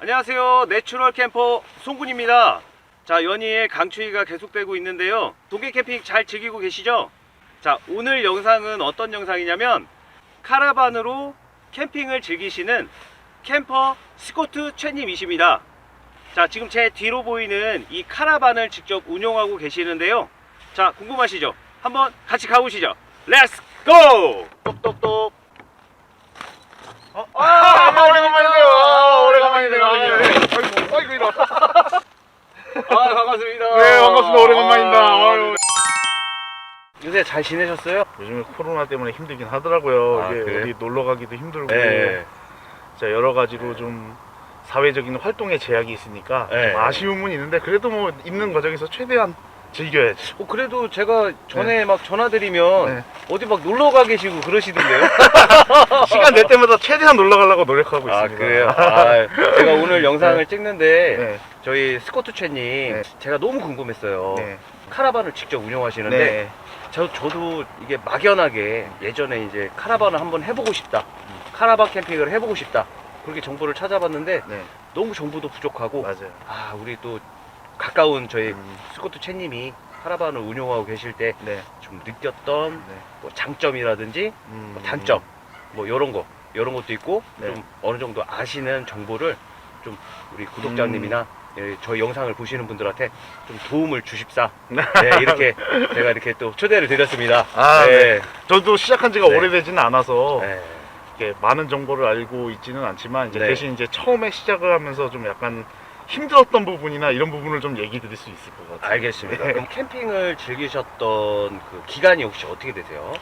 안녕하세요. 내추럴 캠퍼 송군입니다. 자, 연이의 강추위가 계속되고 있는데요. 동계 캠핑 잘 즐기고 계시죠? 자, 오늘 영상은 어떤 영상이냐면 카라반으로 캠핑을 즐기시는 캠퍼 스코트 최님이십니다. 자, 지금 제 뒤로 보이는 이 카라반을 직접 운영하고 계시는데요. 자, 궁금하시죠? 한번 같이 가보시죠. 렛츠 고! 똑똑똑. 오래간만이네요. 오래간만이네요. 아이고 이리 와. 아, 반갑습니다. 네, 반갑습니다. 오래간만입니다. 아유. 요새 잘 지내셨어요? 요즘에 코로나 때문에 힘들긴 하더라고요. 아, 이게 그래요? 어디 놀러 가기도 힘들고, 네. 자, 여러 가지로 좀 사회적인 활동에 제약이 있으니까 네. 좀 아쉬움은 있는데 그래도 뭐 있는 과정에서 최대한 즐겨야지. 그래도 제가 전에 막 전화드리면 네. 어디 막 놀러 가 계시고 그러시던데요? 시간 낼 때마다 최대한 놀러 가려고 노력하고 아, 있습니다. 그래요? 아, 제가 오늘 영상을 찍는데 네. 저희 스코트 최님 네. 제가 너무 궁금했어요. 네. 카라반을 직접 운영하시는데 네. 저도 이게 막연하게 예전에 이제 카라반을 한번 해보고 싶다, 카라반 캠핑을 해보고 싶다, 그렇게 정보를 찾아봤는데 네. 너무 정보도 부족하고, 맞아요. 아, 우리 또 가까운 저희 스코트 채님이 카라반을 운영하고 계실 때 네. 좀 느꼈던 네. 뭐 장점이라든지 뭐 단점, 뭐 이런 것도 있고, 네. 좀 어느 정도 아시는 정보를 좀 우리 구독자님이나 예, 저희 영상을 보시는 분들한테 좀 도움을 주십사. 네, 이렇게 제가 이렇게 또 초대를 드렸습니다. 아, 네. 저도 시작한 지가 네. 오래되지는 않아서 네. 이렇게 많은 정보를 알고 있지는 않지만 이제 네. 대신 이제 처음에 시작을 하면서 좀 약간 힘들었던 부분이나 이런 부분을 좀 얘기 드릴 수 있을 것 같아요. 알겠습니다. 네. 그럼 캠핑을 즐기셨던 그 기간이 혹시 어떻게 되세요?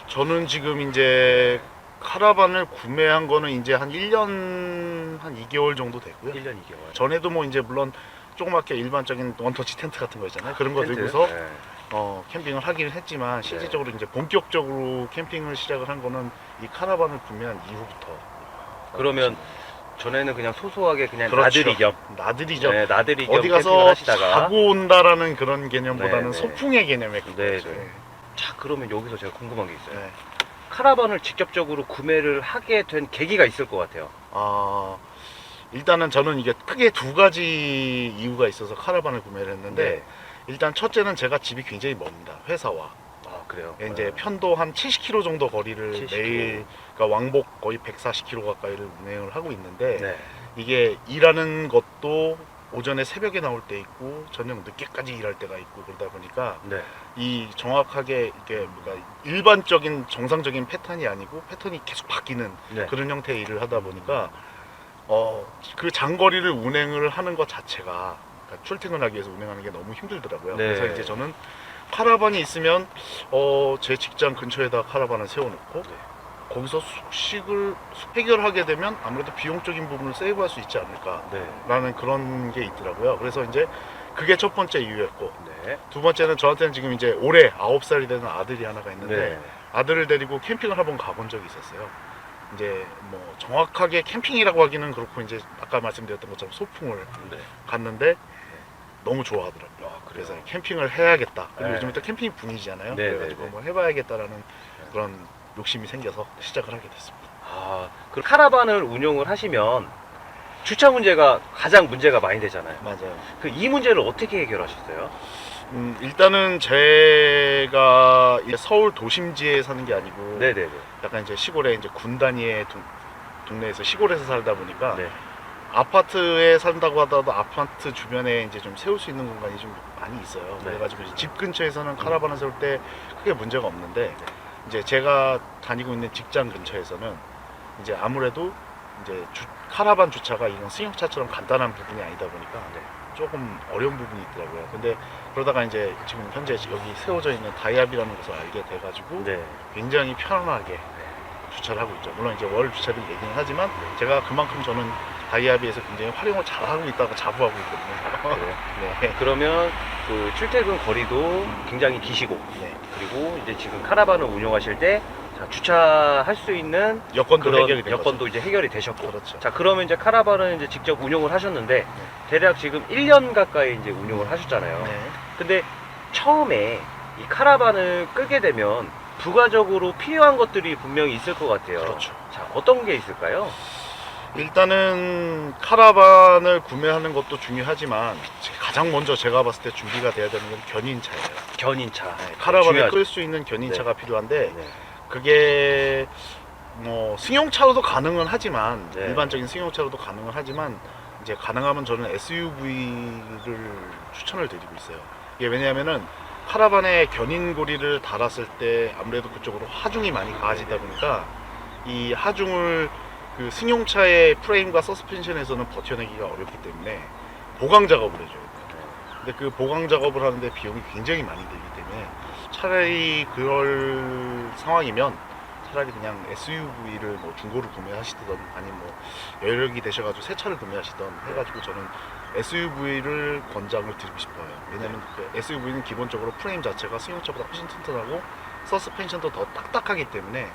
저는 지금 이제 카라반을 구매한 거는 이제 한 1년 한 2개월 정도 되고요. 1년 2개월. 전에도 뭐 이제 물론 조그맣게 일반적인 원터치 텐트 같은 거 있잖아요. 그런 거 텐트? 들고서 네. 캠핑을 하기는 했지만 실질적으로 이제 본격적으로 캠핑을 시작을 한 거는 이 카라반을 구매한 이후부터. 그러면 전에는 그냥 소소하게 그냥 그렇죠. 나들이 겸, 나들이죠. 네, 나들이 겸 어디 캠핑을 가서 하시다가. 자고 온다라는 그런 개념보다는 네, 네. 소풍의 개념에 가까웠죠. 네, 네. 자, 그러면 여기서 제가 궁금한 게 있어요. 네. 카라반을 직접적으로 구매를 하게 된 계기가 있을 것 같아요. 일단은 저는 이게 크게 두 가지 이유가 있어서 카라반을 구매를 했는데, 네. 일단 첫째는 제가 집이 굉장히 멉니다. 회사와. 아, 그래요? 이제 편도 한 70km 정도 거리를 70km. 매일, 그러니까 왕복 거의 140km 가까이를 운행을 하고 있는데, 네. 이게 일하는 것도 오전에 새벽에 나올 때 있고 저녁 늦게까지 일할 때가 있고 그러다 보니까 네. 이 정확하게 이게 뭔가 일반적인 정상적인 패턴이 아니고 패턴이 계속 바뀌는 네. 그런 형태의 일을 하다 보니까 그 장거리를 운행을 하는 것 자체가, 그러니까 출퇴근하기 위해서 운행하는 게 너무 힘들더라고요. 네. 그래서 이제 저는 카라반이 있으면 제 직장 근처에다 카라반을 세워놓고 네. 거기서 숙식을 해결하게 되면 아무래도 비용적인 부분을 세이브할 수 있지 않을까라는 네. 그런 게 있더라고요. 그래서 이제 그게 첫 번째 이유였고, 네. 두 번째는 저한테는 지금 이제 올해 9살이 되는 아들이 하나가 있는데, 네. 아들을 데리고 캠핑을 한번 가본 적이 있었어요. 이제 뭐 정확하게 캠핑이라고 하기는 그렇고, 이제 아까 말씀드렸던 것처럼 소풍을 네. 갔는데 너무 좋아하더라고요. 그래서 캠핑을 해야겠다. 그리고 네. 요즘에 또 캠핑이 분위기잖아요. 네, 그래가지고 네, 네. 뭐 해봐야겠다라는 그런 욕심이 생겨서 시작을 하게 됐습니다. 아, 그 카라반을 운영을 하시면 주차 문제가 가장 문제가 많이 되잖아요. 맞아요. 그 이 문제를 어떻게 해결하셨어요? 일단은 제가 이제 서울 도심지에 사는 게 아니고, 네네네. 약간 이제 시골에 이제 군 단위의 동네에서 시골에서 살다 보니까 네. 아파트에 산다고 하더라도 아파트 주변에 이제 좀 세울 수 있는 공간이 좀 많이 있어요. 네. 그래가지고 이제 집 근처에서는 카라반을 세울 때 크게 문제가 없는데, 이제 제가 다니고 있는 직장 근처에서는 이제 아무래도 이제 카라반 주차가 이런 승용차처럼 간단한 부분이 아니다 보니까 조금 어려운 부분이 있더라고요. 근데 그러다가 이제 지금 현재 여기 세워져 있는 다이압이라는 것을 알게 돼가지고 네. 굉장히 편안하게 주차를 하고 있죠. 물론 이제 월 주차를 얘기는 하지만 제가 그만큼 저는 다이아비에서 굉장히 활용을 잘하고 있다고 자부하고 있거든요. 그래요? 네. 그러면 그 출퇴근 거리도 굉장히 기시고, 네. 그리고 이제 지금 카라반을 운영하실 때 자, 주차할 수 있는 여건도 그런 해결이 된 여건도 거죠. 이제 해결이 되셨고. 그렇죠. 자, 그러면 이제 카라반을 이제 직접 운영을 하셨는데 대략 지금 1년 가까이 이제 운영을 하셨잖아요. 네. 근데 처음에 이 카라반을 끄게 되면 부가적으로 필요한 것들이 분명히 있을 것 같아요. 그렇죠. 자, 어떤 게 있을까요? 일단은 카라반을 구매하는 것도 중요하지만 가장 먼저 제가 봤을 때 준비가 돼야 되는 건 견인차예요. 견인차. 네, 카라반을 중요하죠. 끌 수 있는 견인차가 필요한데 네. 그게 뭐 승용차로도 가능은 하지만 네. 일반적인 승용차로도 가능은 하지만 이제 가능하면 저는 SUV를 추천을 드리고 있어요. 이게 왜냐하면은 카라반에 견인고리를 달았을 때 아무래도 그쪽으로 하중이 많이 가해지다 보니까 이 하중을 그 승용차의 프레임과 서스펜션에서는 버텨내기가 어렵기 때문에 보강 작업을 해줘야 돼요. 근데 그 보강 작업을 하는데 비용이 굉장히 많이 들기 때문에 차라리 그럴 상황이면 차라리 그냥 SUV를 뭐 중고로 구매하시든 아니면 뭐 여력이 되셔가지고 새 차를 구매하시든 해가지고 저는 SUV를 권장을 드리고 싶어요. 왜냐면 그 SUV는 기본적으로 프레임 자체가 승용차보다 훨씬 튼튼하고 서스펜션도 더 딱딱하기 때문에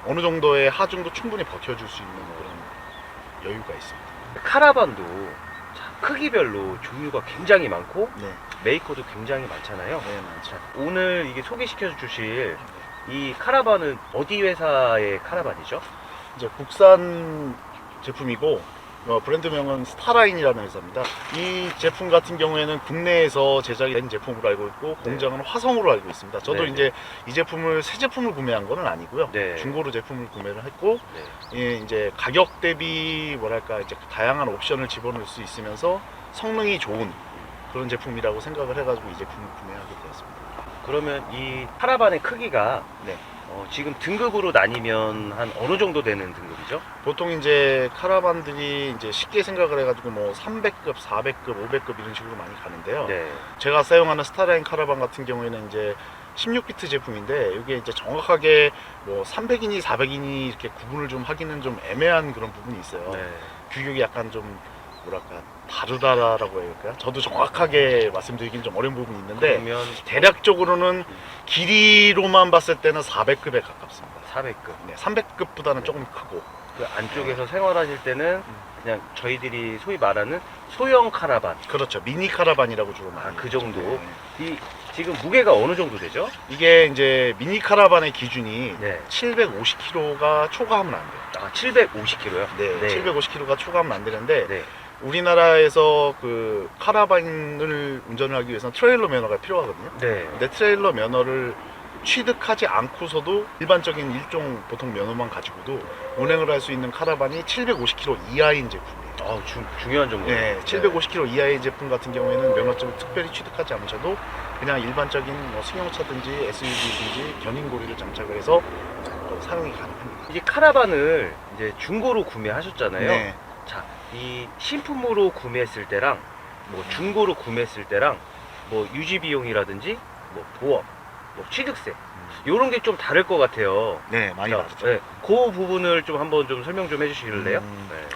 어느 정도의 하중도 충분히 버텨줄 수 있는 그런 여유가 있습니다. 카라반도 자, 크기별로 종류가 굉장히 많고 네, 메이커도 굉장히 많잖아요. 네, 맞죠. 오늘 이게 소개시켜 주실 이 카라반은 어디 회사의 카라반이죠? 이제 국산 제품이고 브랜드명은 스타라인이라는 회사입니다. 이 제품 같은 경우에는 국내에서 제작이 된 제품으로 알고 있고 공장은 화성으로 알고 있습니다. 저도 네. 이제 이 제품을 새 제품을 구매한 건 아니고요. 네. 중고로 제품을 구매를 했고 네. 예, 이제 가격 대비 뭐랄까 이제 다양한 옵션을 집어넣을 수 있으면서 성능이 좋은 그런 제품이라고 생각을 해가지고 이 제품을 구매하게 되었습니다. 그러면 이 카라반의 크기가 네. 지금 등급으로 나뉘면 한 어느 정도 되는 등급이죠? 보통 이제 카라반들이 이제 쉽게 생각을 해가지고 뭐 300급, 400급, 500급 이런 식으로 많이 가는데요. 네. 제가 사용하는 스타라인 카라반 같은 경우에는 이제 16비트 제품인데 이게 이제 정확하게 뭐 300이니 400이니 이렇게 구분을 좀 하기는 좀 애매한 그런 부분이 있어요. 네. 규격이 약간 좀 뭐랄까 다르다라고 해야 할까요? 저도 정확하게 말씀드리긴 좀 어려운 부분이 있는데 그러면 대략적으로는 길이로만 봤을 때는 400급에 가깝습니다. 400급. 네, 300급보다는 조금 크고. 그 안쪽에서 생활하실 때는 그냥 저희들이 소위 말하는 소형 카라반. 그렇죠. 미니 카라반이라고 주로 많이. 그 정도. 네. 이 지금 무게가 어느 정도 되죠? 이게 이제 미니 카라반의 기준이 네. 750kg가 초과하면 안 돼요. 아, 750kg요? 네, 750kg가 초과하면 안 되는데 네. 우리나라에서 그 카라반을 운전을 하기 위해서는 트레일러 면허가 필요하거든요. 네. 근데 트레일러 면허를 취득하지 않고서도 일반적인 일종 보통 면허만 가지고도 운행을 할 수 있는 카라반이 750kg 이하인 제품이에요. 중요한 정보예요. 네, 750kg 이하의 제품 같은 경우에는 면허증을 특별히 취득하지 않으셔도 그냥 일반적인 뭐 승용차든지 SUV든지 견인고리를 장착을 해서 사용이 가능합니다. 이제 카라반을 이제 중고로 구매하셨잖아요. 네. 자, 이 신품으로 구매했을 때랑 뭐 중고로 구매했을 때랑 뭐 유지 비용이라든지 뭐 보험, 뭐 취득세 요런 게 좀 다를 것 같아요. 네, 많이 자, 다르죠. 네, 그 부분을 좀 한번 좀 설명 좀 해주실래요? 네.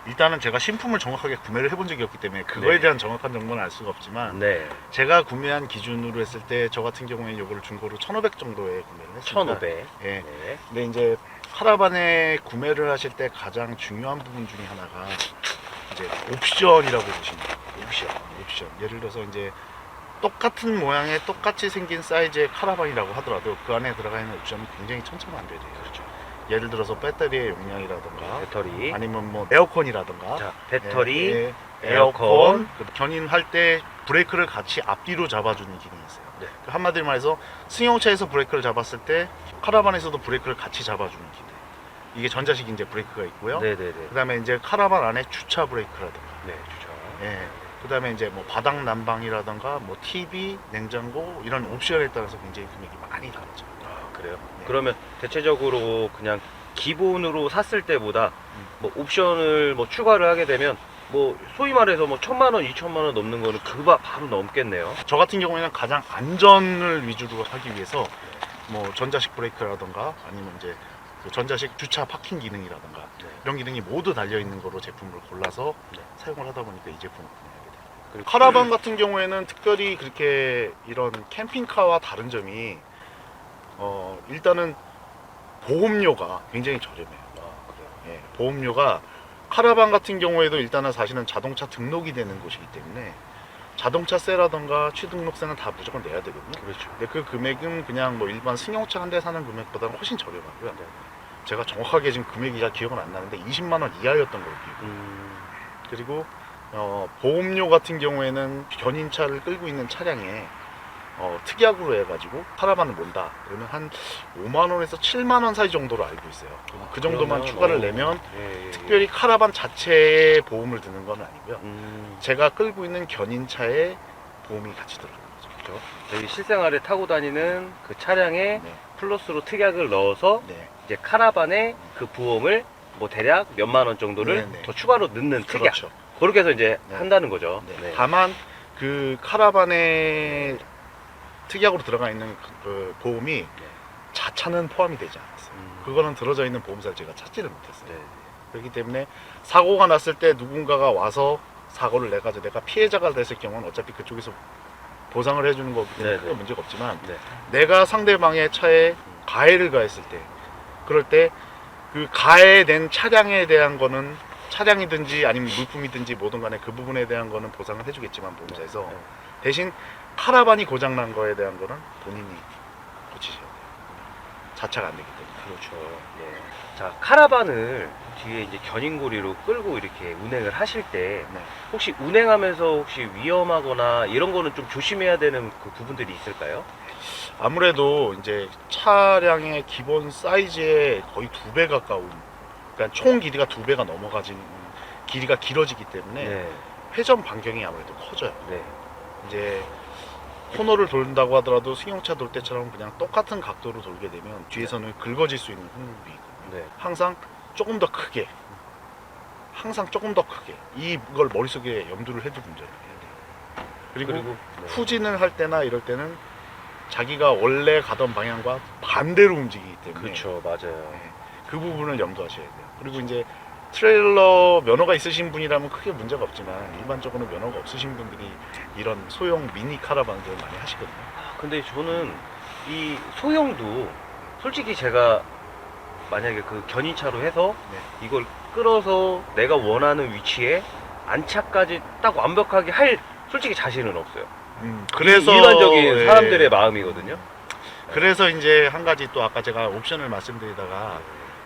일단은 제가 신품을 정확하게 구매를 해본 적이 없기 때문에 그거에 네. 대한 정확한 정보는 알 수가 없지만 네. 제가 구매한 기준으로 했을 때 저 같은 경우에는 이거를 중고로 1,500 정도에 구매를 했습니다. 1,500. 예. 네. 근데 이제 카라반에 구매를 하실 때 가장 중요한 부분 중에 하나가 이제 옵션이라고 보시면 돼요. 옵션. 예를 들어서 이제 똑같은 모양의 똑같이 생긴 사이즈의 카라반이라고 하더라도 그 안에 들어가 있는 옵션은 굉장히 천차만별이에요. 그렇죠. 예를 들어서 배터리의 용량이라든가 배터리. 아니면 뭐 에어컨이라든가 자, 배터리. 예, 예, 에어컨. 에어컨 그 견인할 때 브레이크를 같이 앞뒤로 잡아주는 기능이 있어요. 네. 그 한마디로 말해서 승용차에서 브레이크를 잡았을 때 카라반에서도 브레이크를 같이 잡아주는 기능. 이게 전자식 이제 브레이크가 있고요. 네네네. 그다음에 이제 카라반 안에 주차 브레이크라든가, 네, 주차. 예. 그다음에 이제 뭐 바닥 난방이라든가 뭐 TV, 냉장고 이런 옵션에 따라서 굉장히 금액이 많이 다르죠. 그래요? 네. 그러면 대체적으로 그냥 기본으로 샀을 때보다 뭐 옵션을 뭐 추가를 하게 되면 뭐 소위 말해서 뭐 1,000만 원, 2,000만 원 넘는 거는 그거 바로 넘겠네요. 저 같은 경우에는 가장 안전을 위주로 하기 위해서 뭐 전자식 브레이크라든가 아니면 이제 그 전자식 주차 파킹 기능이라든가 네. 이런 기능이 모두 달려 있는 거로 제품을 골라서 네. 사용을 하다 보니까 이 제품을 구매하게 돼요. 그리고 카라반 같은 경우에는 특별히 그렇게 이런 캠핑카와 다른 점이 일단은 보험료가 굉장히 저렴해요. 그래요. 예, 보험료가 카라반 같은 경우에도 일단은 사실은 자동차 등록이 되는 곳이기 때문에 자동차세라던가 취등록세는 다 무조건 내야 되거든요. 그렇죠. 근데 그 금액은 그냥 뭐 일반 승용차 한 대 사는 금액보다는 훨씬 저렴하고요. 네. 제가 정확하게 지금 금액이 잘 기억은 안 나는데 20만 원 이하였던 걸로 기억해요. 그리고 보험료 같은 경우에는 견인차를 끌고 있는 차량에 특약으로 해가지고 카라반을 몬다 그러면 한 5만 원에서 7만 원 사이 정도로 알고 있어요. 그 정도만 그러면, 추가를 내면 예, 예. 특별히 카라반 자체에 보험을 드는 건 아니고요. 음, 제가 끌고 있는 견인차에 보험이 같이 들어가는 거죠. 그렇죠. 저희 실생활에 타고 다니는 그 차량에 네, 플러스로 특약을 넣어서 네, 이제 카라반에 그 보험을 뭐 대략 몇만 원 정도를 네, 네. 더 추가로 넣는 특약. 그렇죠. 그렇게 해서 이제 네. 한다는 거죠. 네. 네. 다만 그 카라반에 특약으로 들어가 있는 그 보험이 자차는 포함이 되지 않았어요. 그거는 들어져 있는 보험사를 제가 찾지를 못했어요. 네. 그렇기 때문에 사고가 났을 때 누군가가 와서 사고를 내가지고 내가 피해자가 됐을 경우는 어차피 그쪽에서 보상을 해주는 거기 때문에 네, 크게 네. 문제가 없지만 네. 내가 상대방의 차에 가해를 가했을 때 그럴 때 그 가해된 차량에 대한 거는 차량이든지 아니면 물품이든지 뭐든 간에 그 부분에 대한 거는 보상을 해주겠지만 보험사에서 네. 대신 카라반이 고장난 거에 대한 거는 본인이 고치셔야 돼요. 자차가 안 되기 때문에. 그렇죠. 예. 자, 카라반을 뒤에 이제 견인고리로 끌고 이렇게 운행을 하실 때 네. 혹시 운행하면서 혹시 위험하거나 이런 거는 좀 조심해야 되는 그 부분들이 있을까요? 아무래도 이제 차량의 기본 사이즈의 거의 2배 가까운, 그러니까 총 길이가 2배가 넘어가진 길이가 길어지기 때문에 네. 회전 반경이 아무래도 커져요. 네. 이제 코너를 돌린다고 하더라도 승용차 돌 때처럼 그냥 똑같은 각도로 돌게 되면 뒤에서는 긁어질 수 있는 확률이 있거든요. 네. 항상 조금 더 크게, 항상 조금 더 크게 이걸 머릿속에 염두를 해두고 운전을 해야 돼요. 그리고 네. 후진을 할 때나 이럴 때는 자기가 원래 가던 방향과 반대로 움직이기 때문에 그렇죠. 맞아요. 네, 그 부분을 염두하셔야 돼요. 그리고 이제 트레일러 면허가 있으신 분이라면 크게 문제가 없지만 일반적으로 면허가 없으신 분들이 이런 소형 미니 카라반들을 많이 하시거든요. 근데 저는 이 소형도 솔직히 제가 만약에 그 견인차로 해서 네. 이걸 끌어서 내가 원하는 위치에 안착까지 딱 완벽하게 할 솔직히 자신은 없어요. 그래서 일반적인 예, 사람들의 마음이거든요. 그래서 이제 한 가지 또 아까 제가 옵션을 말씀드리다가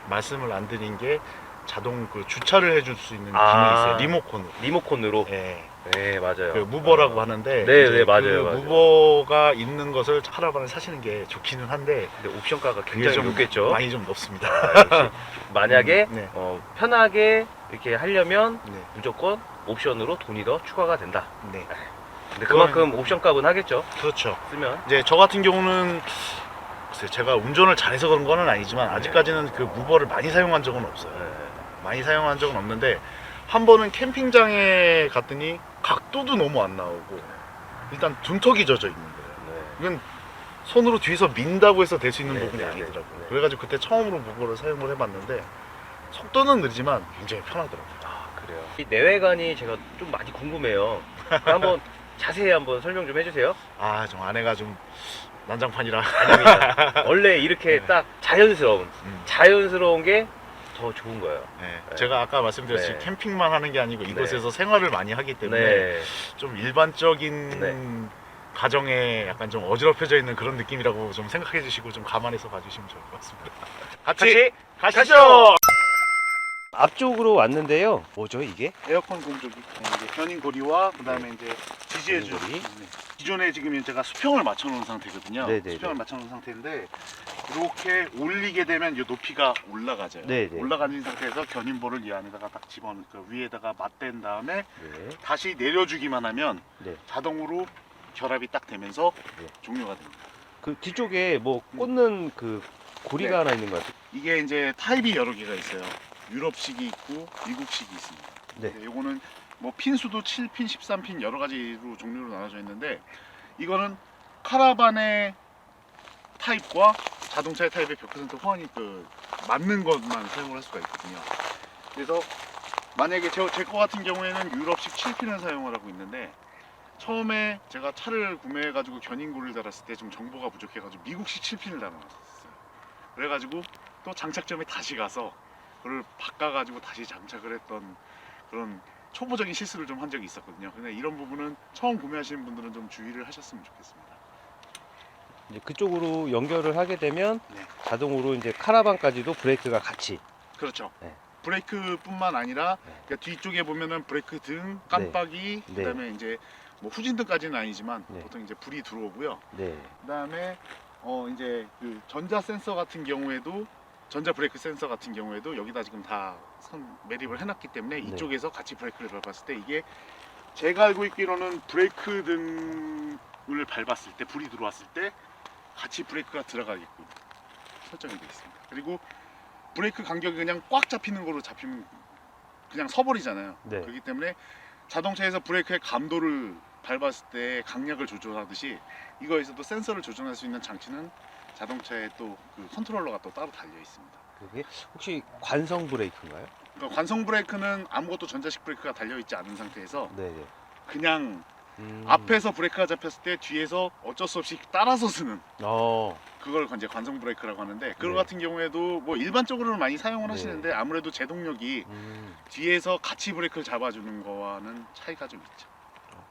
말씀을 안 드린 게 자동 그 주차를 해줄 수 있는 기능이 있어요. 리모컨으로. 리모컨으로. 예. 네, 맞아요. 그 무버라고 하는데 네, 이제 네, 맞아요, 그 맞아요. 무버가 있는 것을 카라반을 사시는 게 좋기는 한데 근데 옵션가가 그게 굉장히 좀 높겠죠. 많이 좀 높습니다. 역시 만약에 네. 편하게 이렇게 하려면 네. 무조건 옵션으로 돈이 더 추가가 된다. 네. 근데 그만큼 옵션 값은 하겠죠. 그렇죠. 쓰면. 이제 저 같은 경우는 글쎄요, 제가 운전을 잘해서 그런 거는 아니지만 아직까지는 그 무버를 많이 사용한 적은 없어요. 네. 많이 사용한 적은 없는데 한 번은 캠핑장에 갔더니 각도도 너무 안 나오고 일단 둔턱이 젖어 있는 거예요. 네. 이건 손으로 뒤에서 민다고 해서 될 수 있는 네, 부분이 네, 아니더라고요. 네. 그래가지고 그때 처음으로 무버를 사용을 해봤는데 속도는 느리지만 굉장히 편하더라고요. 아, 그래요. 이 내외관이 제가 좀 많이 궁금해요. 한번 자세히 한번 설명 좀 해주세요. 아, 좀 아내가 좀 난장판이라. 아닙니다. 원래 이렇게 네. 딱 자연스러운, 음. 자연스러운 게 더 좋은 거예요. 네. 네. 제가 아까 말씀드렸듯이 네. 캠핑만 하는 게 아니고 이곳에서 생활을 많이 하기 때문에 네. 좀 일반적인 네. 가정에 약간 좀 어지럽혀져 있는 그런 느낌이라고 좀 생각해 주시고 좀 감안해서 봐주시면 좋을 것 같습니다. 같이 가시죠! 앞쪽으로 왔는데요. 뭐죠 이게? 에어컨 공조기, 이제 견인 고리와 그다음에 이제 지지해 줄 견인 고리. 기존에 지금 제가 수평을 맞춰 놓은 상태거든요. 네네네. 수평을 맞춰 놓은 상태인데 이렇게 올리게 되면 이 높이가 올라가죠. 네네. 올라가는 상태에서 견인볼을 이 안에다가 딱 집어넣고 그 위에다가 맞댄 다음에 네. 다시 내려주기만 하면 네. 자동으로 결합이 딱 되면서 네. 종료가 됩니다. 그 뒤쪽에 뭐 꽂는 그 고리가 네. 하나 있는 것 같아요. 이게 이제 타입이 여러 개가 있어요. 유럽식이 있고 미국식이 있습니다. 네. 이거는 뭐 핀수도 7핀, 13핀 여러 가지로 종류로 나눠져 있는데 이거는 카라반의 타입과 자동차의 타입의 100% 호환이 맞는 것만 사용을 할 수가 있거든요. 그래서 만약에 제 거 같은 경우에는 유럽식 7핀을 사용을 하고 있는데 처음에 제가 차를 구매해 가지고 견인고리를 달았을 때 좀 정보가 부족해 가지고 미국식 7핀을 달아놨었어요. 그래 가지고 또 장착점에 다시 가서 그걸 바꿔 가지고 다시 장착을 했던 그런 초보적인 실수를 좀 한 적이 있었거든요. 근데 이런 부분은 처음 구매하시는 분들은 좀 주의를 하셨으면 좋겠습니다. 이제 그쪽으로 연결을 하게 되면 네. 자동으로 이제 카라반까지도 브레이크가 같이. 그렇죠. 네. 브레이크뿐만 아니라 네. 그러니까 뒤쪽에 보면은 브레이크 등, 깜빡이, 네. 그다음에 이제 뭐 후진등까지는 아니지만 네. 보통 이제 불이 들어오고요. 네. 그다음에 이제 그 전자 센서 같은 경우에도 전자 브레이크 센서 같은 경우에도 여기다 지금 다 매립을 해놨기 때문에 네. 이쪽에서 같이 브레이크를 밟았을 때 이게 제가 알고 있기로는 브레이크 등을 밟았을 때 불이 들어왔을 때 같이 브레이크가 들어가게끔 설정이 되어 있습니다. 그리고 브레이크 간격이 그냥 꽉 잡히는 거로 잡히면 그냥 서버리잖아요. 네. 그렇기 때문에 자동차에서 브레이크의 감도를 밟았을 때 강약을 조절하듯이 이거에서도 센서를 조절할 수 있는 장치는 자동차에 또 그 컨트롤러가 또 따로 달려 있습니다. 그게 혹시 관성 브레이크인가요? 그러니까 관성 브레이크는 아무것도 전자식 브레이크가 달려 있지 않은 상태에서 네네. 그냥 앞에서 브레이크가 잡혔을 때 뒤에서 어쩔 수 없이 따라서 쓰는 그걸 이제 관성 브레이크라고 하는데 그거 네. 같은 경우에도 뭐 일반적으로는 많이 사용을 네. 하시는데 아무래도 제동력이 뒤에서 같이 브레이크를 잡아주는 거와는 차이가 좀 있죠.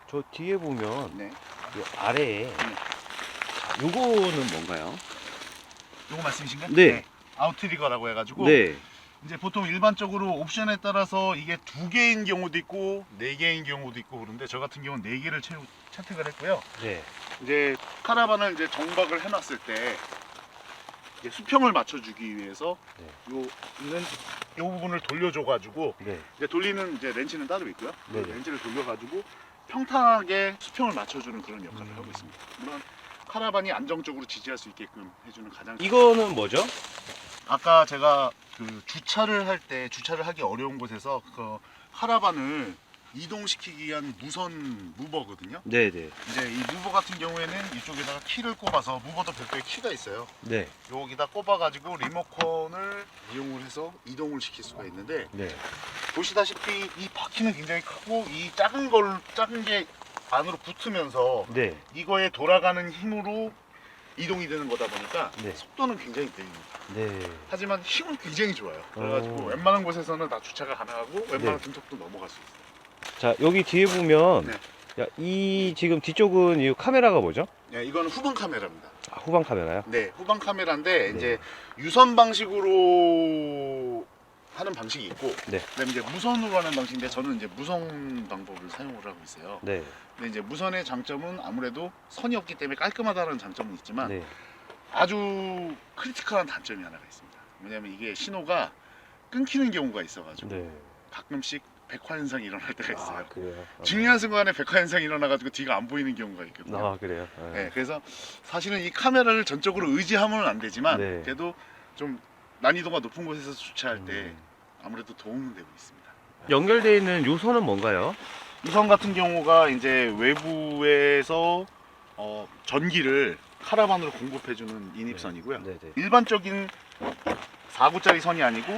저 뒤에 보면 네. 이 아래에 요거는 뭔가요? 요거 말씀이신가요? 네. 아웃트리거라고 해가지고 네. 이제 보통 일반적으로 옵션에 따라서 이게 2개인 경우도 있고 4개인 경우도 있고 그런데 저 같은 경우는 4개를 채택을 했고요. 네. 이제 카라반을 이제 정박을 해놨을 때 이제 수평을 맞춰주기 위해서 네. 요 부분을 돌려줘가지고 네. 이제 돌리는 이제 렌치는 따로 있고요. 그 네네. 렌치를 돌려가지고 평탄하게 수평을 맞춰주는 그런 역할을 하고 있습니다. 물론 카라반이 안정적으로 지지할 수 있게끔 해주는 가장 이거는 뭐죠? 아까 제가 그 주차를 하기 어려운 곳에서 그 카라반을 이동시키기 위한 무선 무버거든요. 네네. 이제 이 무버 같은 경우에는 이쪽에다가 키를 꼽아서 무버도 별도의 키가 있어요. 네. 여기다 꼽아가지고 리모컨을 이용을 해서 이동을 시킬 수가 있는데 네. 보시다시피 이 바퀴는 굉장히 크고 이 작은 게 안으로 붙으면서 네. 이거에 돌아가는 힘으로 이동이 되는 거다 보니까 네. 속도는 굉장히 느립니다. 네. 하지만 힘은 굉장히 좋아요. 그래가지고 오. 웬만한 곳에서는 다 주차가 가능하고 웬만한 네. 등속도 넘어갈 수 있어요. 자, 여기 뒤에 보면 네. 야, 이 지금 뒤쪽은 이 카메라가 뭐죠? 네, 이거는 후방 카메라입니다. 아, 후방 카메라요? 네, 후방 카메라인데 네. 이제 유선 방식으로 하는 방식이 있고, 네. 그다음에 이제 무선으로 하는 방식인데 저는 이제 무선 방법을 사용을 하고 있어요. 네. 근데 이제 무선의 장점은 아무래도 선이 없기 때문에 깔끔하다는 장점은 있지만 네. 아주 크리티컬한 단점이 하나가 있습니다. 왜냐면 이게 신호가 끊기는 경우가 있어가지고 네. 가끔씩 백화 현상이 일어날 때가 있어요. 아, 그래요. 중요한 순간에 백화 현상이 일어나가지고 뒤가 안 보이는 경우가 있거든요. 아, 그래요. 아. 네, 그래서 사실은 이 카메라를 전적으로 의지하면 안 되지만 네. 그래도 좀 난이도가 높은 곳에서 주차할 때 음. 아무래도 도움은 되고 있습니다. 연결되어 있는 요소는 뭔가요? 유선 같은 경우가 이제 외부에서 전기를 카라반으로 공급해주는 인입선이고요. 네, 네. 일반적인 4구짜리 선이 아니고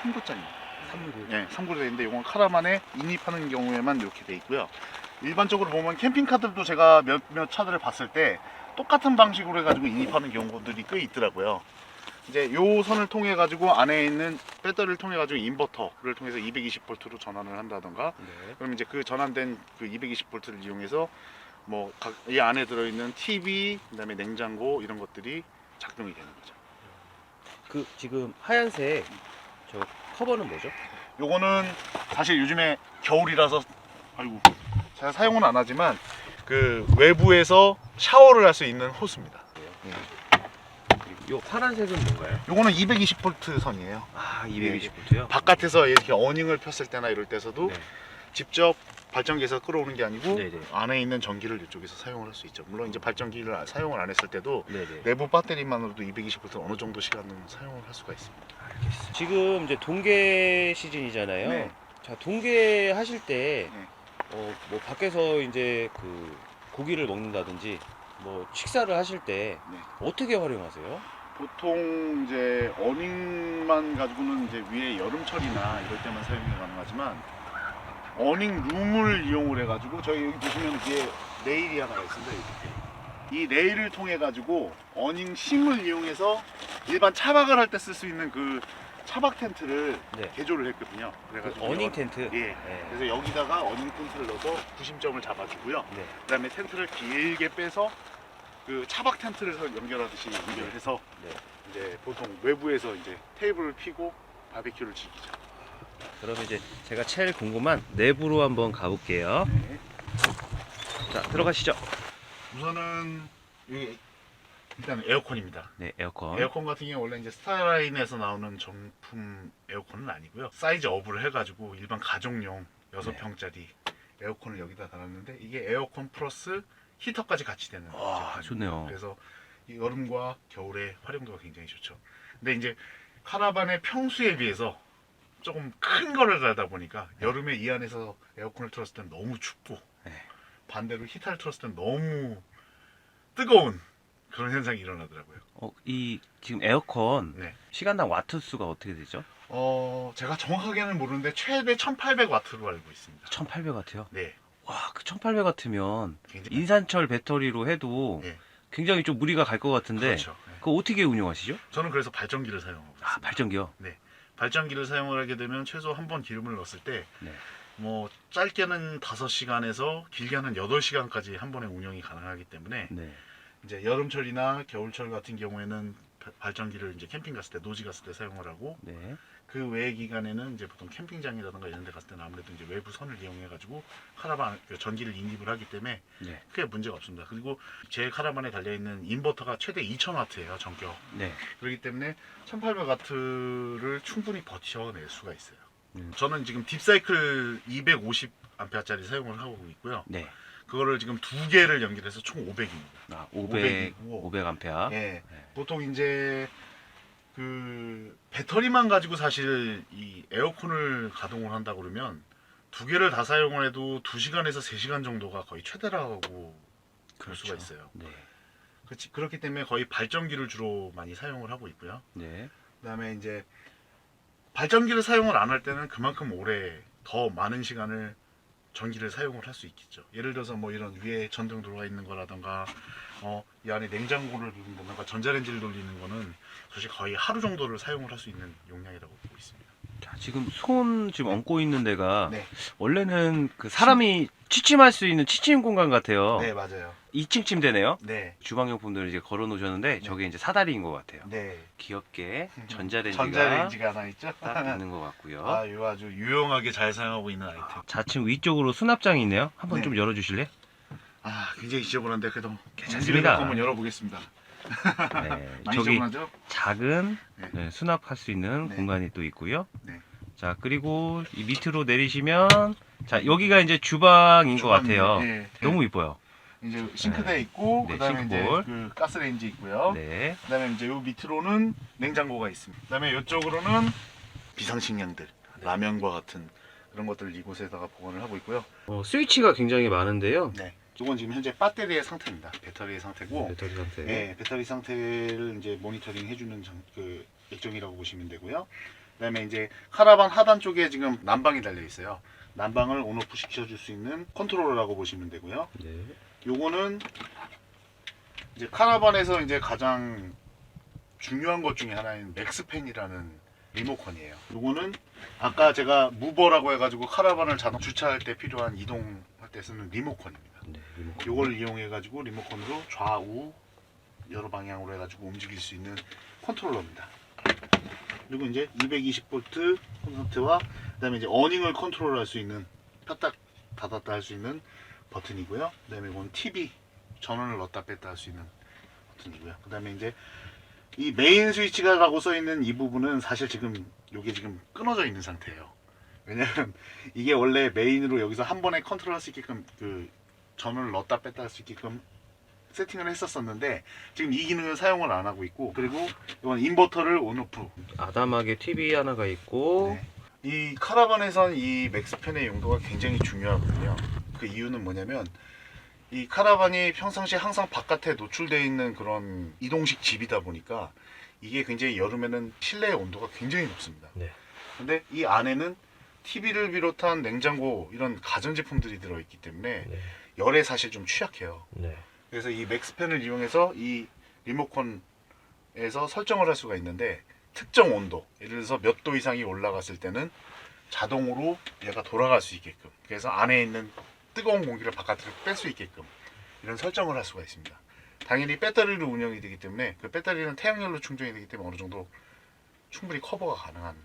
3구짜리입니다. 3구. 네, 3구로 되어 있는데 이건 카라반에 인입하는 경우에만 이렇게 되어 있고요. 일반적으로 보면 캠핑카들도 제가 몇몇 차들을 봤을 때 똑같은 방식으로 해가지고 인입하는 경우들이 꽤 있더라고요. 이제 요 선을 통해 가지고 안에 있는 배터리를 통해 가지고 인버터를 통해서 220V로 전환을 한다던가, 네. 그럼 이제 그 전환된 그 220V를 이용해서 뭐 이 안에 들어있는 TV, 그다음에 냉장고 이런 것들이 작동이 되는 거죠. 그 지금 하얀색 저 커버는 뭐죠? 요거는 사실 요즘에 겨울이라서 아이고 제가 사용은 안 하지만 그 외부에서 샤워를 할 수 있는 호스입니다. 요 파란색은 뭔가요? 요거는 220V 선이에요. 아, 220V요? 바깥에서 이렇게 어닝을 폈을 때나 이럴 때서도 네. 직접 발전기에서 끌어오는 게 아니고 네네. 안에 있는 전기를 이쪽에서 사용을 할 수 있죠. 물론 이제 발전기를 사용을 안 했을 때도 네네. 내부 배터리만으로도 220V 어느 정도 시간은 사용을 할 수가 있습니다. 알겠습니다. 지금 이제 동계 시즌이잖아요. 네. 자, 동계 하실 때 네. 뭐 밖에서 이제 그 고기를 먹는다든지 뭐 식사를 하실 때 네. 어떻게 활용하세요? 보통 이제 어닝만 가지고는 이제 위에 여름철이나 이럴 때만 사용이 가능하지만 어닝 룸을 이용을 해가지고 저희 여기 보시면 뒤에 레일이 하나가 있습니다. 이렇게. 이 레일을 통해 가지고 어닝 심을 이용해서 일반 차박을 할 때 쓸 수 있는 그 차박 텐트를 네. 개조를 했거든요. 그래가지고 어닝 텐트. 예. 네. 그래서 여기다가 어닝 텐트를 넣어서 구심점을 잡아주고요. 네. 그다음에 텐트를 길게 빼서 그 차박 텐트를 연결하듯이 연결해서 네. 이제 보통 외부에서 이제 테이블을 피고 바베큐를 즐기죠. 그러면 이제 제가 제일 궁금한 내부로 한번 가볼게요. 네. 자, 들어가시죠. 우선은 여기 일단 에어컨입니다. 네, 에어컨. 에어컨 같은 경우 원래 이제 스타라인에서 나오는 정품 에어컨은 아니고요. 사이즈 업을 해가지고 일반 가정용 6평짜리 에어컨을 여기다 달았는데 이게 에어컨 플러스 히터까지 같이 되는 와, 제품입니다. 좋네요. 그래서 이 여름과 겨울에 활용도가 굉장히 좋죠. 근데 이제 카라반의 평수에 비해서 조금 큰 거를 달다 보니까 여름에 이 안에서 에어컨을 틀었을 땐 너무 춥고 네. 반대로 히터를 틀었을 땐 너무 뜨거운 그런 현상이 일어나더라고요. 이 지금 에어컨 네. 시간당 와트 수가 어떻게 되죠? 제가 정확하게는 모르는데 최대 1800와트로 알고 있습니다. 1800와트요? 네. 와, 그 1800와트면 굉장히 인산철 배터리로 해도 네. 굉장히 좀 무리가 갈 것 같은데 그렇죠. 네. 그거 어떻게 운영하시죠? 저는 그래서 발전기를 사용하고 있습니다. 아, 발전기요? 발전기를 사용을 하게 되면 최소 한 번 기름을 넣었을 때 네. 뭐 짧게는 5시간에서 길게는 8시간까지 한 번에 운영이 가능하기 때문에 네. 이제 여름철이나 겨울철 같은 경우에는 발전기를 이제 캠핑 갔을 때 노지 갔을 때 사용을 하고 네. 그 외의 기간에는 이제 보통 캠핑장이라든가 이런 데 갔을 때는 아무래도 이제 외부 선을 이용해 가지고 카라반 전기를 인입을 하기 때문에 네. 크게 문제가 없습니다. 그리고 제 카라반에 달려 있는 인버터가 최대 2000와트예요, 전격. 네. 그렇기 때문에 1800와트를 충분히 버텨낼 수가 있어요. 음. 저는 지금 딥사이클 250A짜리 사용을 하고 있고요. 네. 그거를 지금 두 개를 연결해서 총 500입니다. 아, 500 500암페어. 예. 네. 보통 이제 그 배터리만 가지고 사실 이 에어컨을 가동을 한다 그러면 두 개를 다 사용을 해도 2시간에서 3시간 정도가 거의 최대라고 볼 수가 있어요. 네. 그렇기 때문에 거의 발전기를 주로 많이 사용을 하고 있고요. 네. 그다음에 이제 발전기를 사용을 안 할 때는 그만큼 오래 더 많은 시간을 전기를 사용을 할 수 있겠죠. 예를 들어서 뭐 이런 위에 전등 들어가 있는 거라던가 이 안에 냉장고를 돌린다던가 전자레인지를 돌리는 거는 사실 거의 하루 정도를 사용을 할 수 있는 용량이라고 보고 있습니다. 자, 지금 손 지금 얹고 있는 데가 네. 원래는 그 사람이 취침할 수 있는 취침 공간 같아요. 네, 맞아요. 2층 침대네요. 네. 주방용품들을 이제 걸어 놓으셨는데 저게 이제 사다리인 것 같아요. 네. 귀엽게 전자레인지가 전자레인지가 하나 있죠? 딱 있는 것 같고요. 이거 아주 유용하게 잘 사용하고 있는 아이템. 좌측 위쪽으로 수납장이 있네요. 한번 네. 좀 열어주실래? 굉장히 지저분한데 그래도 괜찮습니다. 한번 열어보겠습니다. 네, 많이 저기 지저분하죠? 작은 네. 네, 수납할 수 있는 네. 공간이 또 있고요. 네. 자, 그리고 이 밑으로 내리시면 자, 여기가 이제 주방인 것 같아요. 네. 너무 이뻐요. 이제 싱크대 있고 네, 그다음에 싱크볼. 이제 그 가스레인지 있고요. 네. 그다음에 이제 요 밑으로는 냉장고가 있습니다. 그다음에 이쪽으로는 비상식량들, 라면과 같은 그런 것들을 이곳에다가 보관을 하고 있고요. 스위치가 굉장히 많은데요. 네. 이건 지금 현재 배터리의 상태입니다. 배터리의 상태고, 배터리 상태. 네, 배터리 상태를 이제 모니터링 해주는 그 액정이라고 보시면 되고요. 그다음에 이제 카라반 하단 쪽에 지금 난방이 달려 있어요. 난방을 온오프 시켜줄 수 있는 컨트롤러라고 보시면 되고요. 네. 요거는 이제 카라반에서 이제 가장 중요한 것 중에 하나인 맥스팬이라는 리모컨이에요. 요거는 아까 제가 무버라고 해가지고 카라반을 자동 주차할 때 필요한 이동할 때 쓰는 리모컨입니다. 네, 리모컨. 요걸 이용해가지고 리모컨으로 좌우 여러 방향으로 해가지고 움직일 수 있는 컨트롤러입니다. 그리고 이제 220V 콘센트와 그다음에 이제 어닝을 컨트롤할 수 있는 폈다 닫았다 할 수 있는 버튼이고요. 그다음에 이건 TV 전원을 넣었다 뺐다 할 수 있는 버튼이고요. 그다음에 이제 이 메인 스위치가라고 써 있는 이 부분은 사실 지금 이게 지금 끊어져 있는 상태예요. 왜냐면 이게 원래 메인으로 여기서 한 번에 컨트롤할 수 있게끔 그 전원을 넣었다 뺐다 할 수 있게끔 세팅을 했었었는데 지금 이 기능을 사용을 안 하고 있고, 그리고 이건 인버터를 온오프. 아담하게 TV 하나가 있고 네. 이 카라반에선 이 맥스팬의 용도가 굉장히 중요하거든요. 그 이유는 뭐냐면 이 카라반이 평상시에 항상 바깥에 노출되어 있는 그런 이동식 집이다 보니까 이게 굉장히 여름에는 실내의 온도가 굉장히 높습니다. 네. 근데 이 안에는 TV를 비롯한 냉장고 이런 가전제품들이 들어있기 때문에 네. 열에 사실 좀 취약해요. 네. 그래서 이 맥스팬을 이용해서 이 리모컨에서 설정을 할 수가 있는데 특정 온도, 예를 들어서 몇 도 이상이 올라갔을 때는 자동으로 얘가 돌아갈 수 있게끔, 그래서 안에 있는 뜨거운 공기를 바깥으로 뺄 수 있게끔 이런 설정을 할 수가 있습니다. 당연히 배터리로 운영이 되기 때문에 그 배터리는 태양열로 충전이 되기 때문에 어느 정도 충분히 커버가 가능한.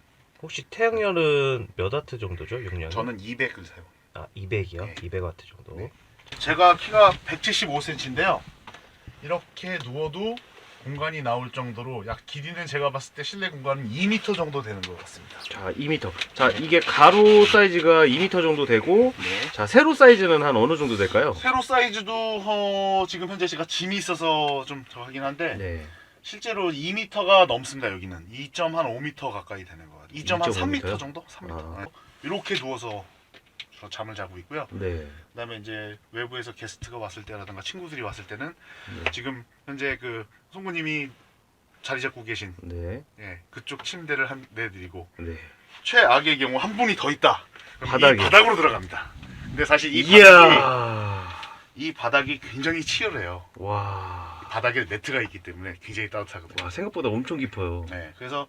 혹시 태양열은 몇 와트 정도죠? 용량이? 저는 200을 사용. 아 200이요? 네. 200와트 정도. 네. 제가 키가 175cm인데요. 이렇게 누워도 공간이 나올 정도로 약 길이는 제가 봤을 때 실내 공간은 2m 정도 되는 것 같습니다. 자 2m. 자 이게 가로 사이즈가 2m 정도 되고, 네. 자 세로 사이즈는 한 어느 정도 될까요? 세로 사이즈도 지금 현재 제가 짐이 있어서 좀 더 하긴 한데 네. 실제로 2m가 넘습니다. 여기는 2.5m 가까이 되는 것 같아요. 2.3m 2.5m? 정도? 3m. 아. 이렇게 누워서 저 잠을 자고 있고요. 네. 그다음에 이제 외부에서 게스트가 왔을 때라든가 친구들이 왔을 때는 네. 지금 현재 그 송구님이 자리 잡고 계신 네. 그쪽 침대를 내드리고 네. 최악의 경우 한 분이 더 있다. 그럼 바닥에. 이 바닥으로 들어갑니다. 근데 사실 이야. 이 바닥이 굉장히 치열해요. 와. 바닥에 매트가 있기 때문에 굉장히 따뜻하거든요. 와 생각보다 엄청 깊어요. 네, 그래서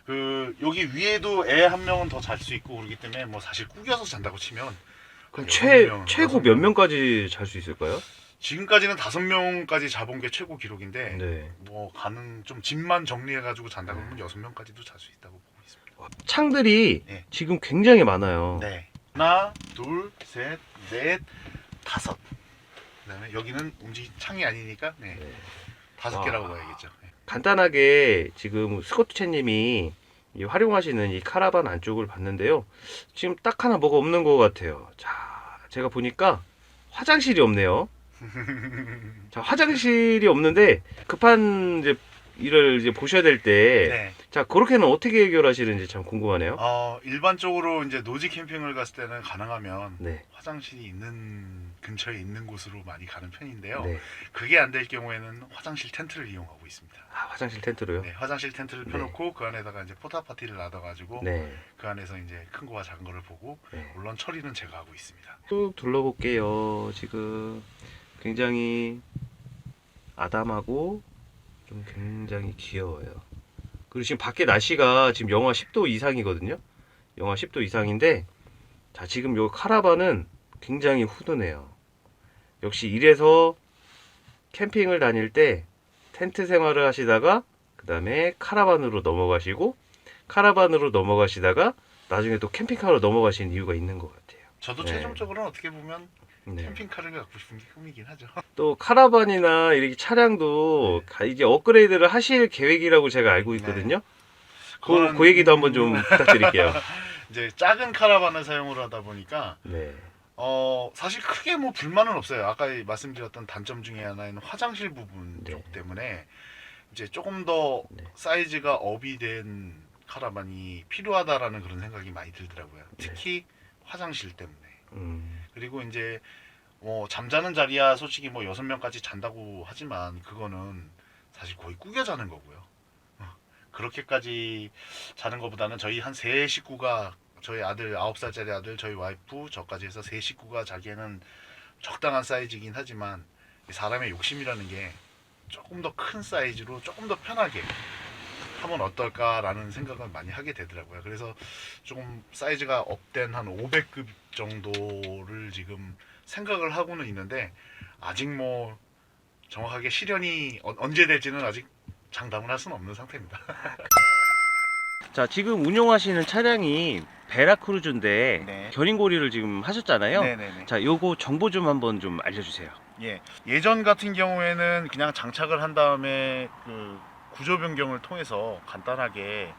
그 여기 위에도 애 한 명은 더 잘 수 있고 그러기 때문에 뭐 사실 꾸겨서 잔다고 치면 그럼 여섯 명, 최고 여섯 몇 명. 명까지 잘 수 있을까요? 지금까지는 5명까지 자본 게 최고 기록인데 네. 뭐 가능 좀 짐만 정리해가지고 잔다 그러면 6명까지도 잘 수 있다고 보고 있습니다. 창들이 네. 지금 굉장히 많아요. 네, 하나, 둘, 셋, 넷, 다섯. 그다음에 여기는 창이 아니니까 네. 5개라고 와. 봐야겠죠. 네. 간단하게 지금 스코트채님이 활용하시는 이 카라반 안쪽을 봤는데요. 지금 딱 하나 뭐가 없는 것 같아요. 자, 제가 보니까 화장실이 없네요. 자, 화장실이 없는데 급한 이제 일을 이제 보셔야 될 때, 네. 자, 그렇게는 어떻게 해결하시는지 참 궁금하네요. 일반적으로 이제 노지 캠핑을 갔을 때는 가능하면 네. 화장실이 있는 근처에 있는 곳으로 많이 가는 편인데요. 네. 그게 안 될 경우에는 화장실 텐트를 이용하고 있습니다. 아, 화장실 텐트로요? 네, 화장실 텐트를 네. 펴놓고 그 안에다가 이제 포타 파티를 놔둬가지고 네. 그 안에서 이제 큰 거와 작은 거를 보고 네. 물론 처리는 제가 하고 있습니다. 쭉 둘러볼게요. 지금 굉장히 아담하고 좀 굉장히 귀여워요. 그리고 지금 밖에 날씨가 지금 영하 10도 이상이거든요. 영하 10도 이상인데, 자, 지금 요 카라반은 굉장히 훈훈해요. 역시 이래서 캠핑을 다닐 때 텐트 생활을 하시다가 그 다음에 카라반으로 넘어가시고, 카라반으로 넘어가시다가 나중에 또 캠핑카로 넘어가시는 이유가 있는 것 같아요. 저도 네. 최종적으로는 어떻게 보면 네. 캠핑카를 갖고 싶은 게 꿈이긴 하죠. 또 카라반이나 이렇게 차량도 이제 업그레이드를 하실 계획이라고 제가 알고 있거든요. 그 얘기도 한번 좀 부탁드릴게요. 이제 작은 카라반을 사용을 하다 보니까 네. 사실 크게 뭐 불만은 없어요. 아까 말씀드렸던 단점 중에 하나는 화장실 부분 네. 쪽 때문에 이제 조금 더 네. 사이즈가 업이 된 카라반이 필요하다라는 그런 생각이 많이 들더라고요. 특히 화장실 때문에. 그리고 이제 뭐 잠자는 자리야 솔직히 뭐 6명까지 잔다고 하지만 그거는 사실 거의 꾸겨 자는 거고요. 그렇게까지 자는 것보다는 저희 한 3식구가 저희 아들 9살짜리 아들 저희 와이프 저까지 해서 3식구가 자기에는 적당한 사이즈이긴 하지만 사람의 욕심이라는 게 조금 더 큰 사이즈로 조금 더 편하게 하면 어떨까라는 생각을 많이 하게 되더라고요. 그래서 조금 사이즈가 업된 한 500급 정도를 지금 생각을 하고는 있는데 아직 뭐 정확하게 실현이 언제 될지는 아직 장담을 할 수는 없는 상태입니다. 자, 지금 운용하시는 차량이 베라크루즈인데 네. 견인고리를 지금 하셨잖아요. 네네네. 자, 요거 정보 좀 한번 좀 알려주세요. 예전 같은 경우에는 그냥 장착을 한 다음에 그 구조 변경을 통해서 간단하게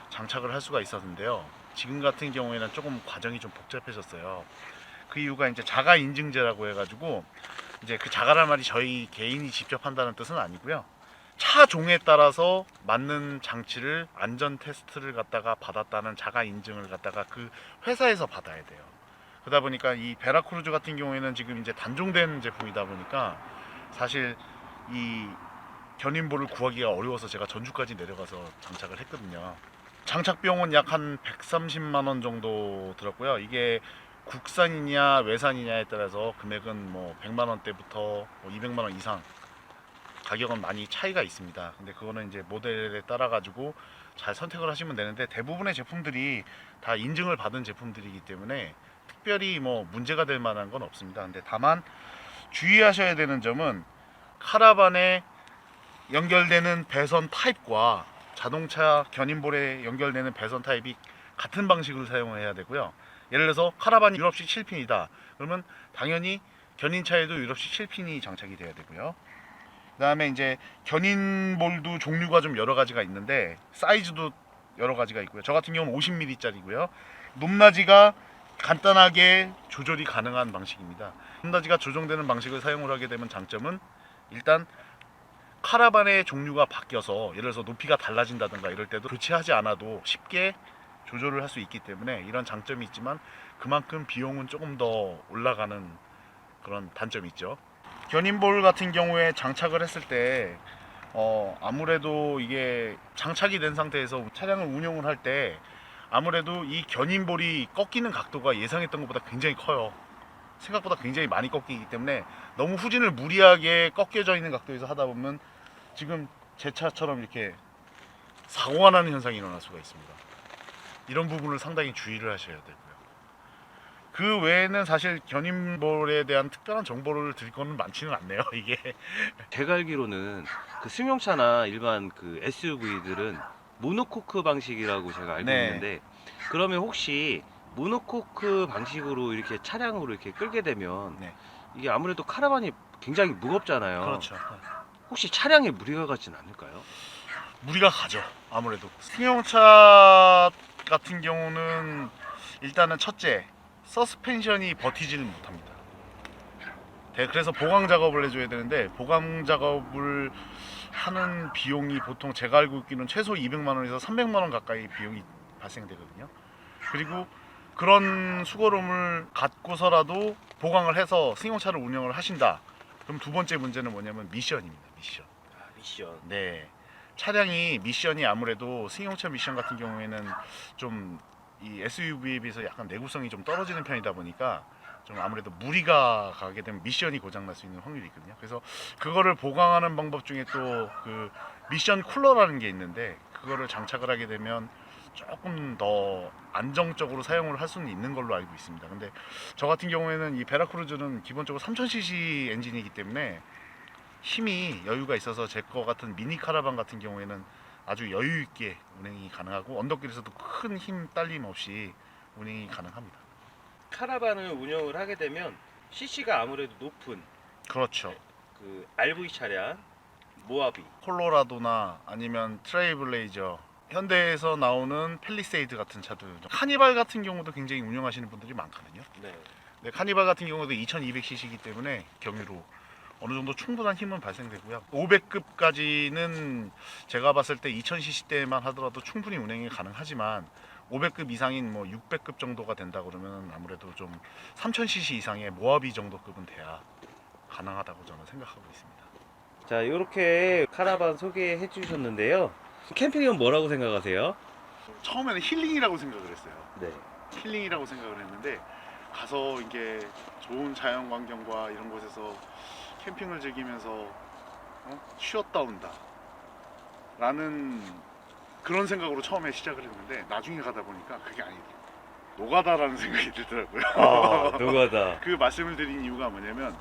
장착을 할 수가 있었는데요. 지금 같은 경우에는 조금 과정이 좀 복잡해졌어요. 그 이유가 이제 자가 인증제라고 해가지고 이제 그 자가란 말이 저희 개인이 직접 한다는 뜻은 아니고요. 차종에 따라서 맞는 장치를 안전 테스트를 갖다가 받았다는 자가 인증을 갖다가 그 회사에서 받아야 돼요. 그러다 보니까 이 베라크루즈 같은 경우에는 지금 이제 단종된 제품이다 보니까 사실 이 견인보를 구하기가 어려워서 제가 전주까지 내려가서 장착을 했거든요. 장착 비용은 약 한 130만 원 정도 들었고요. 이게 국산이냐 외산이냐에 따라서 금액은 뭐 100만 원대부터 뭐 200만 원 이상 가격은 많이 차이가 있습니다. 근데 그거는 이제 모델에 따라 가지고 잘 선택을 하시면 되는데 대부분의 제품들이 다 인증을 받은 제품들이기 때문에 특별히 뭐 문제가 될 만한 건 없습니다. 근데 다만 주의하셔야 되는 점은 카라반에 연결되는 배선 타입과 자동차 견인볼에 연결되는 배선 타입이 같은 방식으로 사용해야 되고요. 예를 들어서 카라반이 유럽식 7핀이다. 그러면 당연히 견인차에도 유럽식 7핀이 장착이 돼야 되고요. 그 다음에 이제 견인볼도 종류가 좀 여러 가지가 있는데 사이즈도 여러 가지가 있고요. 저 같은 경우는 50mm짜리고요. 높낮이가 간단하게 조절이 가능한 방식입니다. 높낮이가 조정되는 방식을 사용을 하게 되면 장점은 일단 카라반의 종류가 바뀌어서 예를 들어서 높이가 달라진다든가 이럴 때도 교체하지 않아도 쉽게 조절을 할 수 있기 때문에 이런 장점이 있지만 그만큼 비용은 조금 더 올라가는 그런 단점이 있죠. 견인볼 같은 경우에 장착을 했을 때 아무래도 이게 장착이 된 상태에서 차량을 운영을 할 때 아무래도 이 견인볼이 꺾이는 각도가 예상했던 것보다 굉장히 커요. 생각보다 굉장히 많이 꺾이기 때문에 너무 후진을 무리하게 꺾여져 있는 각도에서 하다 보면 지금 제 차처럼 이렇게 사고가 나는 현상이 일어날 수가 있습니다. 이런 부분을 상당히 주의를 하셔야 되고요. 그 외에는 사실 견인볼에 대한 특별한 정보를 드릴 거는 많지는 않네요. 이게 제가 알기로는 그 승용차나 일반 그 SUV들은 모노코크 방식이라고 제가 알고 네. 있는데, 그러면 혹시 모노코크 방식으로 이렇게 차량으로 이렇게 끌게 되면 네. 이게 아무래도 카라반이 굉장히 무겁잖아요. 그렇죠. 혹시 차량에 무리가 가진 않을까요? 무리가 가죠. 아무래도 승용차 같은 경우는 일단은 첫째 서스펜션이 버티지를 못합니다. 그래서 보강 작업을 해줘야 되는데 보강 작업을 하는 비용이 보통 제가 알고 있기는 최소 200만 원에서 300만 원 가까이 비용이 발생되거든요. 그리고 그런 수고로움을 갖고서라도 보강을 해서 승용차를 운영을 하신다. 그럼 두 번째 문제는 뭐냐면 미션입니다. 미션. 미션. 네. 차량이 미션이 아무래도 승용차 미션 같은 경우에는 좀 이 SUV에 비해서 약간 내구성이 좀 떨어지는 편이다 보니까 좀 아무래도 무리가 가게 되면 미션이 고장 날 수 있는 확률이 있거든요. 그래서 그거를 보강하는 방법 중에 또 그 미션 쿨러라는 게 있는데 그거를 장착을 하게 되면 조금 더 안정적으로 사용을 할 수는 있는 걸로 알고 있습니다. 근데 저 같은 경우에는 이 베라크루즈는 기본적으로 3000cc 엔진이기 때문에 힘이 여유가 있어서 제 거 같은 미니 카라반 같은 경우에는 아주 여유 있게 운행이 가능하고 언덕길에서도 큰 힘 딸림 없이 운행이 가능합니다. 카라반을 운영을 하게 되면 CC가 아무래도 높은 그렇죠. 그 RV 차량, 모하비, 콜로라도나 아니면 트레일블레이저, 현대에서 나오는 팰리세이드 같은 차들, 카니발 같은 경우도 굉장히 운영하시는 분들이 많거든요. 네. 네, 카니발 같은 경우도 2200cc이기 때문에 경유로 어느 정도 충분한 힘은 발생되고요. 500급까지는 제가 봤을 때 2000cc대만 하더라도 충분히 운행이 가능하지만 500급 이상인 뭐 600급 정도가 된다 그러면 아무래도 좀 3000cc 이상의 모하비 정도 급은 돼야 가능하다고 저는 생각하고 있습니다. 자, 이렇게 카라반 소개해 주셨는데요. 캠핑은 뭐라고 생각하세요? 처음에는 힐링이라고 생각을 했어요. 네. 힐링이라고 생각을 했는데 가서 이게 좋은 자연 환경과 이런 곳에서 캠핑을 즐기면서 쉬었다 온다 라는 그런 생각으로 처음에 시작을 했는데 나중에 가다 보니까 그게 아니더라고요. 노가다라는 생각이 들더라고요. 아, 노가다. 그 말씀을 드린 이유가 뭐냐면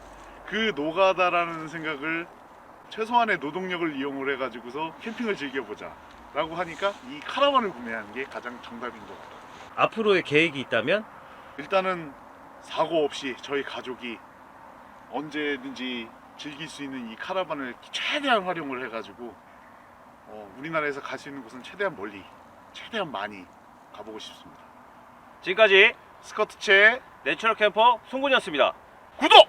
그 노가다라는 생각을 최소한의 노동력을 이용을 해가지고서 캠핑을 즐겨보자 라고 하니까 이 카라반을 구매하는 게 가장 정답인 것 같아요. 앞으로의 계획이 있다면? 일단은 사고 없이 저희 가족이 언제든지 즐길 수 있는 이 카라반을 최대한 활용을 해가지고 우리나라에서 갈 수 있는 곳은 최대한 멀리, 최대한 많이 가보고 싶습니다. 지금까지 스커트체 내추럴 캠퍼 송군이었습니다. 구독!